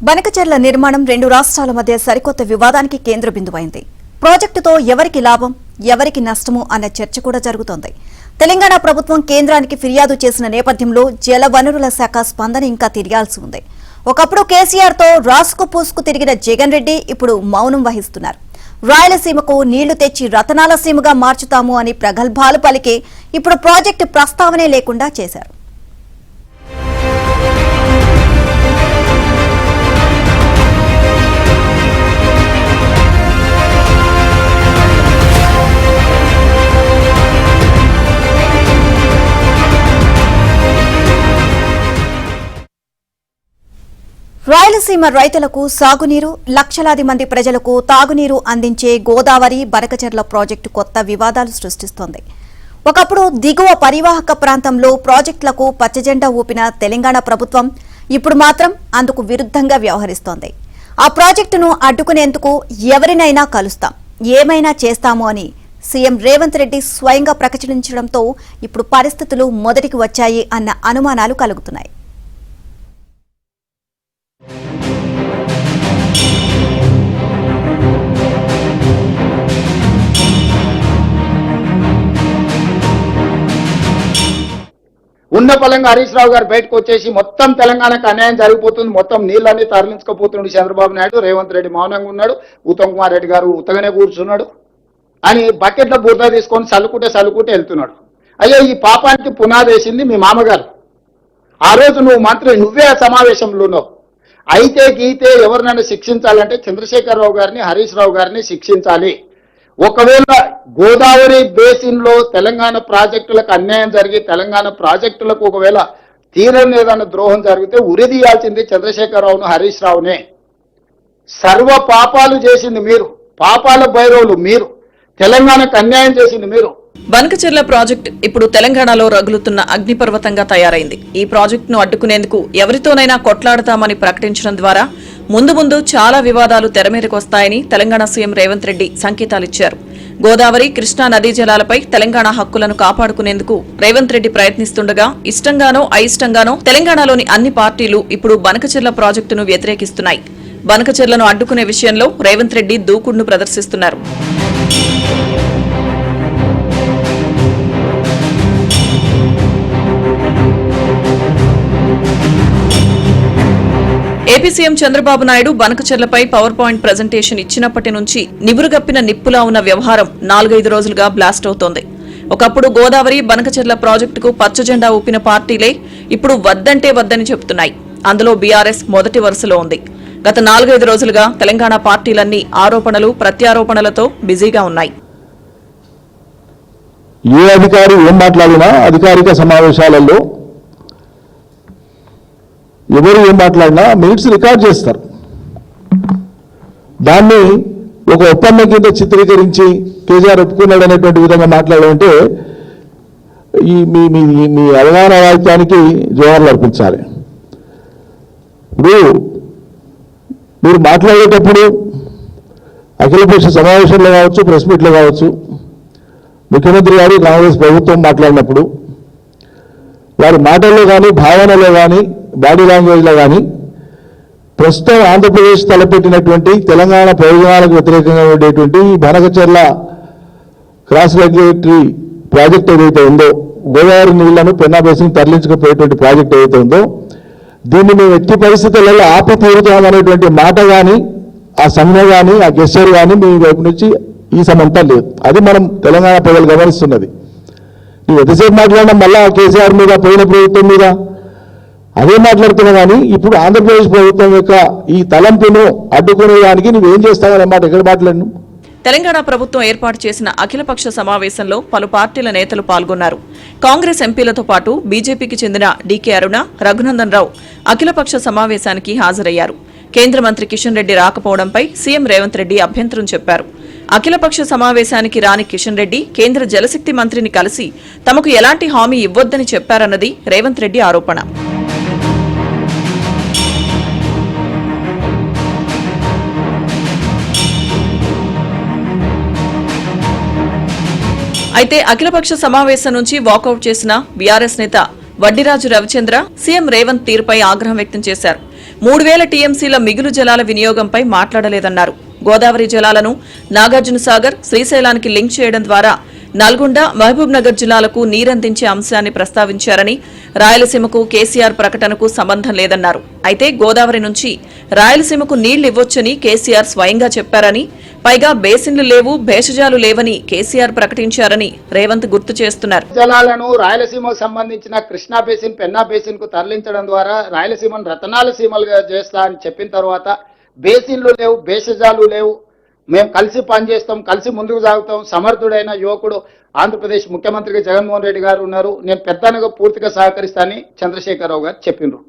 బనకచెర్ల నిర్మాణం రెండు రాష్ట్రాల మధ్య సరికొత్త వివాదానికి కేంద్ర బిందువైంది. ప్రాజెక్టుతో ఎవరికి లాభం, ఎవరికి నష్టము అన్న చర్చ కూడా జరుగుతోంది. తెలంగాణ ప్రభుత్వం కేంద్రానికి ఫిర్యాదు చేసిన నేపథ్యంలో జల వనరుల శాఖ స్పందన ఇంకా తిరగాల్సి ఉంది. ఒకప్పుడు కేసీఆర్ తో రాసుకు పూసుకు తిరిగిన జగన్ రెడ్డి ఇప్పుడు మౌనం వహిస్తున్నారు. రాయలసీమకు నీళ్లు తెచ్చి రతనాల సీమగా మార్చుతాము అని ప్రగల్భాలు పలికి ఇప్పుడు ప్రాజెక్టు ప్రస్తావనే లేకుండా చేశారు. రాయలసీమ రైతులకు సాగునీరు, లక్షలాది మంది ప్రజలకు తాగునీరు అందించే గోదావరి బనకచెర్ల ప్రాజెక్టు కొత్త వివాదాలు సృష్టిస్తోంది. ఒకప్పుడు దిగువ పరివాహక ప్రాంతంలో ప్రాజెక్టులకు పచ్చజెండా ఊపిన తెలంగాణ ప్రభుత్వం ఇప్పుడు మాత్రం అందుకు విరుద్ధంగా వ్యవహరిస్తోంది. ఆ ప్రాజెక్టును అడ్డుకునేందుకు ఎవరినైనా కలుస్తాం, ఏమైనా చేస్తాము అని సీఎం రేవంత్ రెడ్డి స్వయంగా ప్రకటించడంతో ఇప్పుడు పరిస్థితులు మొదటికి వచ్చాయి అన్న అనుమానాలు కలుగుతున్నాయి. ఉన్న పలంగా హరీష్ రావు గారు బయటకు వచ్చేసి మొత్తం తెలంగాణకు అన్యాయం జరిగిపోతుంది, మొత్తం నీళ్ళన్నీ తరలించుకుపోతున్నాడు చంద్రబాబు నాయుడు, రేవంత్ రెడ్డి మౌనంగా ఉన్నాడు, ఉత్తమ్ కుమార్ రెడ్డి గారు ఉత్తగానే కూర్చున్నాడు అని బకెట్ల బురద తీసుకొని చల్లుకుంటే వెళ్తున్నాడు. అయ్యో, ఈ పాపానికి పునాది వేసింది మీ మామగారు. ఆ రోజు నువ్వే సమావేశంలో ఉన్నావు. అయితే గీతే ఎవరినైనా శిక్షించాలంటే చంద్రశేఖరరావు గారిని, హరీష్ రావు గారిని శిక్షించాలి. ఒకవేళ గోదావరి బేసిన్ లో తెలంగాణ ప్రాజెక్టులకు అన్యాయం జరిగి తెలంగాణ ప్రాజెక్టులకు ఒకవేళ తీరని ఏదైనా ద్రోహం జరిగితే ఉరిదీయాల్సింది చంద్రశేఖరరావును, హరీష్ రావునే. సర్వ పాపాలు చేసింది మీరు, పాపాల భైరవులు మీరు, తెలంగాణకు అన్యాయం చేసింది మీరు. బనకచెర్ల ప్రాజెక్టు ఇప్పుడు తెలంగాణలో రగులుతున్న అగ్నిపర్వతంగా తయారైంది. ఈ ప్రాజెక్టును అడ్డుకునేందుకు ఎవరితోనైనా కొట్లాడతామని ప్రకటించడం ద్వారా ముందు చాలా వివాదాలు తెరమీదకొస్తాయని తెలంగాణ సీఎం రేవంత్ రెడ్డి సంకేతాలిచ్చారు. గోదావరి, కృష్ణా నదీ జలాలపై తెలంగాణ హక్కులను కాపాడుకునేందుకు రేవంత్ రెడ్డి ప్రయత్నిస్తుండగా ఇష్టంగానో అయిష్టంగానో తెలంగాణలోని అన్ని పార్టీలు ఇప్పుడు బనకచెర్ల ప్రాజెక్టును వ్యతిరేకిస్తున్నాయి. బనకచెర్లను అడ్డుకునే విషయంలో రేవంత్ రెడ్డి దూకుడును ప్రదర్శిస్తున్నారు. ఏపీ సీఎం చంద్రబాబు నాయుడు బనకచెర్లపై పవర్ పాయింట్ ప్రజెంటేషన్ ఇచ్చినప్పటి నుంచి నిబురుగప్పిన నిప్పులా ఉన్న వ్యవహారం 4-5 రోజులుగా బ్లాస్ట్ అవుతోంది. ఒకప్పుడు గోదావరి, బనకచెర్ల ప్రాజెక్టుకు పచ్చజెండా ఊపిన పార్టీలే ఇప్పుడు వద్దంటే వద్దని చెబుతున్నాయి. అందులో బీఆర్ఎస్ మొదటి వరుసలో ఉంది. గత 4-5 రోజులుగా తెలంగాణ పార్టీలన్నీ ఆరోపణలు, ప్రత్యారోపణలతో బిజీగా ఉన్నాయి. ఏ అధికారి ఏం మాట్లాడినా అధికారిక సమావేశాలలో ఎవరు ఏం మాట్లాడినా మినిట్స్ రికార్డ్ చేస్తారు. దాన్ని ఒక ఒప్పందం కింద చిత్రీకరించి కేసీఆర్ ఒప్పుకున్నాడు అనేటువంటి విధంగా మాట్లాడాలంటే ఈ మీ అవగాహన రాహిత్యానికి జోహార్లు అర్పించాలి. ఇప్పుడు మీరు మాట్లాడేటప్పుడు అఖిలపక్ష సమావేశంలో కావచ్చు, ప్రెస్ మీట్లో కావచ్చు, ముఖ్యమంత్రి గారు కాంగ్రెస్ ప్రభుత్వం మాట్లాడినప్పుడు వారి మాటల్లో కానీ, భావనలో కానీ, బాడీ లాంగ్వేజ్లో కానీ ప్రస్తుతం ఆంధ్రప్రదేశ్ తలపెట్టినటువంటి తెలంగాణ ప్రయోజనాలకు వ్యతిరేకంగా ఉండేటువంటి బనకచెర్ల క్రాస్ రెగ్యులేటరీ ప్రాజెక్ట్ ఏదైతే ఉందో, గోదావరి నీళ్లను పెన్నా బేసిన్ తరలించకపోయేటువంటి ప్రాజెక్ట్ ఏదైతే ఉందో, దీన్ని మేము ఎట్టి పరిస్థితులలో ఆపి తీరుతామనేటువంటి మాట కానీ, ఆ సంజ్ఞ కానీ, ఆ గెస్చర్ కానీ మీ వైపు నుంచి ఈ సమంతా లేదు. అది మనం తెలంగాణ ప్రజలు గమనిస్తున్నది. నువ్వు ఎంతసేపు మాట్లాడినా మళ్ళా కేసీఆర్ మీద, పోయిన ప్రభుత్వం మీద అదే మాట్లాడుతున్నా. కానీ ఇప్పుడు ఆంధ్రప్రదేశ్ ప్రభుత్వం యొక్క ఈ తలంపును అడ్డుకునేదానికి నువ్వేం చేస్తావనే మాట ఎక్కడ మాట్లాడిను? తెలంగాణ ప్రభుత్వం ఏర్పాటు చేసిన అఖిలపక్ష సమావేశంలో పలు పార్టీల నేతలు పాల్గొన్నారు. కాంగ్రెస్ ఎంపీలతో పాటు బీజేపీకి చెందిన డీకే అరుణ, రఘునందన్ రావు అఖిలపక్ష సమావేశానికి హాజరయ్యారు. కేంద్ర మంత్రి కిషన్ రెడ్డి రాకపోవడంపై సీఎం రేవంత్ రెడ్డి అభ్యంతరం చెప్పారు. అఖిలపక్ష సమావేశానికి రాని కిషన్ రెడ్డి కేంద్ర జలశక్తి మంత్రిని కలిసి తమకు ఎలాంటి హామీ ఇవ్వొద్దని చెప్పారన్నది రేవంత్ రెడ్డి ఆరోపణ. అయితే అఖిలపక్ష సమావేశం నుంచి వాకౌట్ చేసిన బీఆర్ఎస్ నేత వడ్డిరాజు రవిచంద్ర సీఎం రేవంత్ తీరుపై ఆగ్రహం వ్యక్తం చేశారు. 3000 టీఎంసీల మిగులు జలాల వినియోగంపై మాట్లాడలేదన్నారు. గోదావరి జలాలను నాగార్జున సాగర్, శ్రీశైలానికి లింక్ చేయడం ద్వారా నల్గొండ, మహబూబ్ నగర్ జిల్లాలకు నీరందించే అంశాన్ని ప్రస్తావించారని, రాయలసీమకు కేసీఆర్ ప్రకటనకు సంబంధం లేదన్నారు. అయితే గోదావరి నుంచి రాయలసీమకు నీళ్లు ఇవ్వొచ్చని కేసీఆర్ స్వయంగా చెప్పారని, పైగా బేసిన్లు లేవు, భేషజాలు లేవని కేసీఆర్ ప్రకటించారని రేవంత్ గుర్తు చేస్తున్నారు. జలాలను రాయలసీమకు సంబంధించిన కృష్ణా బేసిన్, పెన్నా బేసిన్ కు తరలించడం ద్వారా రాయలసీమను రతనాల సీమలుగా చేస్తా అని చెప్పిన తర్వాత బేసిన్లు లేవు, భేషజాలు లేవు, మేము కలిసి పనిచేస్తాం, కలిసి ముందుకు సాగుతాం, సమర్థుడైన యువకుడు ఆంధ్రప్రదేశ్ ముఖ్యమంత్రిగా జగన్మోహన్ రెడ్డి గారు ఉన్నారు, నేను పెద్దనగా పూర్తిగా సహకరిస్తానని చంద్రశేఖరరావు గారు చెప్పిండ్రు.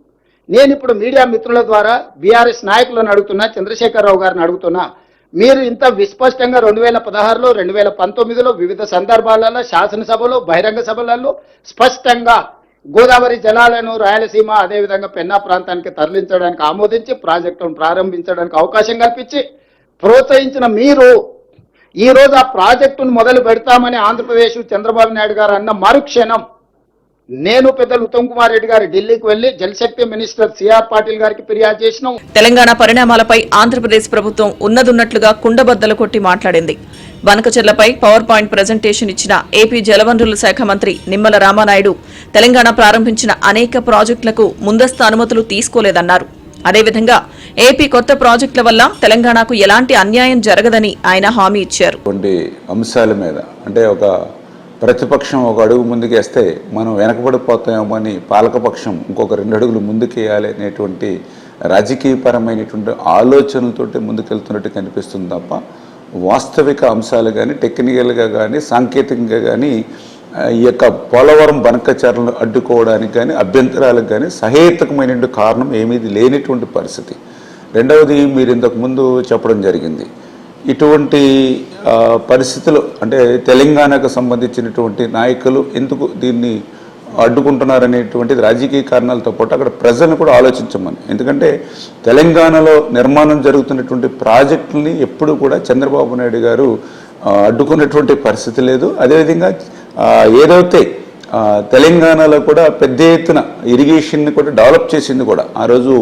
నేను ఇప్పుడు మీడియా మిత్రుల ద్వారా బీఆర్ఎస్ నాయకులను అడుగుతున్నా, చంద్రశేఖరరావు గారిని అడుగుతున్నా, మీరు ఇంత విస్పష్టంగా 2016లో 2019లో వివిధ సందర్భాలలో శాసనసభలో బహిరంగ సభలలో స్పష్టంగా గోదావరి జలాలను రాయలసీమ అదేవిధంగా పెన్నా ప్రాంతానికి తరలించడానికి ఆమోదించి ప్రాజెక్టును ప్రారంభించడానికి అవకాశం కల్పించి ప్రోత్సహించిన మీరు ఈ రోజు ఆ ప్రాజెక్టును మొదలు పెడతామని ఆంధ్రప్రదేశ్ చంద్రబాబు నాయుడు గారు అన్న మరుక్షణం నేను పెద్దలు ఉత్తమ్ కుమార్ రెడ్డి గారు ఢిల్లీకి వెళ్లి జలశక్తి మినిస్టర్ సిఆర్ పాటిల్ గారికి ఫిర్యాదు చేసినాం. తెలంగాణ పరిణామాలపై ఆంధ్రప్రదేశ్ ప్రభుత్వం ఉన్నదున్నట్లుగా కుండబద్దలు కొట్టి మాట్లాడింది. బనకచెర్లపై పవర్ పాయింట్ ప్రజెంటేషన్ ఇచ్చిన ఏపీ జలవనరుల శాఖ మంత్రి నిమ్మల రామానాయుడు తెలంగాణ ప్రారంభించిన అనేక ప్రాజెక్టులకు ముందస్తు అనుమతులు తీసుకోలేదన్నారు. అదేవిధంగా ఏపీ కొత్త ప్రాజెక్టుల వల్ల తెలంగాణకు ఎలాంటి అన్యాయం జరగదని ఆయన హామీ ఇచ్చారు. అంశాల మీద అంటే ఒక ప్రతిపక్షం ఒక అడుగు ముందుకేస్తే మనం వెనకబడిపోతామని పాలకపక్షం ఇంకొక 2 అడుగులు ముందుకేయాలి అనేటువంటి రాజకీయపరమైనటువంటి ఆలోచనలతోటి ముందుకెళ్తున్నట్టు కనిపిస్తుంది తప్ప వాస్తవిక అంశాలు కానీ టెక్నికల్గా కానీ సాంకేతికంగా కానీ ఈ యొక్క పోలవరం బనకచర్లను అడ్డుకోవడానికి కానీ అభ్యంతరాలకు కానీ సహేతుకమైనటువంటి కారణం ఏమీ లేనిటువంటి పరిస్థితి. రెండవది మీరు ఇంతకుముందు చెప్పడం జరిగింది, ఇటువంటి పరిస్థితులు అంటే తెలంగాణకు సంబంధించినటువంటి నాయకులు ఎందుకు దీన్ని అడ్డుకుంటున్నారనేటువంటిది రాజకీయ కారణాలతో పాటు అక్కడ ప్రజలను కూడా ఆలోచించమని. ఎందుకంటే తెలంగాణలో నిర్మాణం జరుగుతున్నటువంటి ప్రాజెక్టుల్ని ఎప్పుడు కూడా చంద్రబాబు నాయుడు గారు అడ్డుకున్నటువంటి పరిస్థితి లేదు. అదేవిధంగా ఏదైతే తెలంగాణలో కూడా పెద్ద ఎత్తున ఇరిగేషన్ని కూడా డెవలప్ చేసింది కూడా ఆ రోజు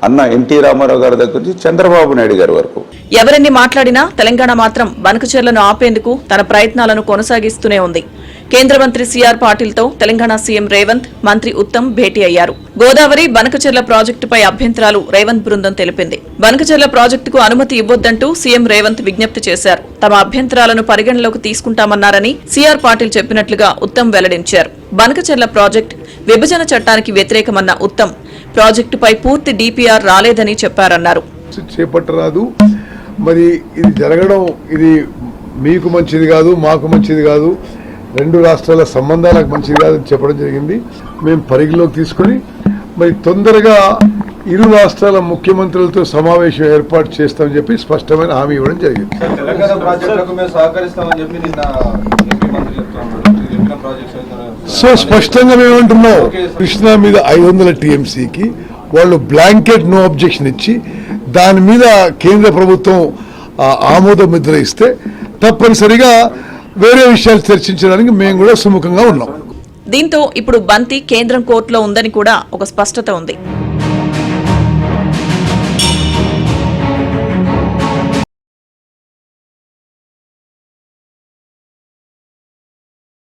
అన్న ఎన్టీ రామారావు గారి దగ్గర నుంచి చంద్రబాబు నాయుడు గారి వరకు. ఎవరెన్ని మాట్లాడినా తెలంగాణ మాత్రం బనకచెర్లను ఆపేందుకు తన ప్రయత్నాలను కొనసాగిస్తూనే ఉంది. కేంద్ర మంత్రి సిఆర్ పాటిల్తో తెలంగాణ సీఎం రేవంత్, మంత్రి ఉత్తమ్ భేటీ అయ్యారు. గోదావరి బనకచెర్ల ప్రాజెక్టుపై అభ్యంతరాలు రేవంత్ బృందం తెలిపింది. బనకచెర్ల ప్రాజెక్టుకు అనుమతి ఇవ్వొద్దంటూ సీఎం రేవంత్ విజ్ఞప్తి చేశారు. తమ అభ్యంతరాలను పరిగణలోకి తీసుకుంటామన్నారని సిఆర్ పాటిల్ చెప్పినట్లుగా ఉత్తమ్ వెల్లడించారు. బనకచెర్ల ప్రాజెక్టు విభజన చట్టానికి వ్యతిరేకమన్న ఉత్తమ్ ప్రాజెక్టుపై పూర్తి డిపిఆర్ రాలేదని చెప్పారన్నారు. చేపట్టరాదు, మరి ఇది జరగడం ఇది మీకు మంచిది కాదు, మాకు మంచిది కాదు, 2 రాష్ట్రాల సంబంధాలకు మంచిది కాదని చెప్పడం జరిగింది. మేము పరిగణలోకి తీసుకుని మరి తొందరగా ఇరు రాష్ట్రాల ముఖ్యమంత్రులతో సమావేశం ఏర్పాటు చేస్తామని చెప్పి స్పష్టమైన హామీ ఇవ్వడం జరిగింది. సో స్పష్టంగా మేమంటున్నాం, కృష్ణా మీద 500 టీఎంసీకి వాళ్ళు బ్లాంకెట్ నో అబ్జెక్షన్ ఇచ్చి దాని మీద కేంద్ర ప్రభుత్వం ఆమోద ముద్ర ఇస్తే తప్పనిసరిగా వేరే విషయాలు చర్చించడానికి మేము కూడా సుముఖంగా ఉన్నాం. దీంతో ఇప్పుడు బంతి కేంద్రం కోర్టులో ఉందని కూడా ఒక స్పష్టత ఉంది.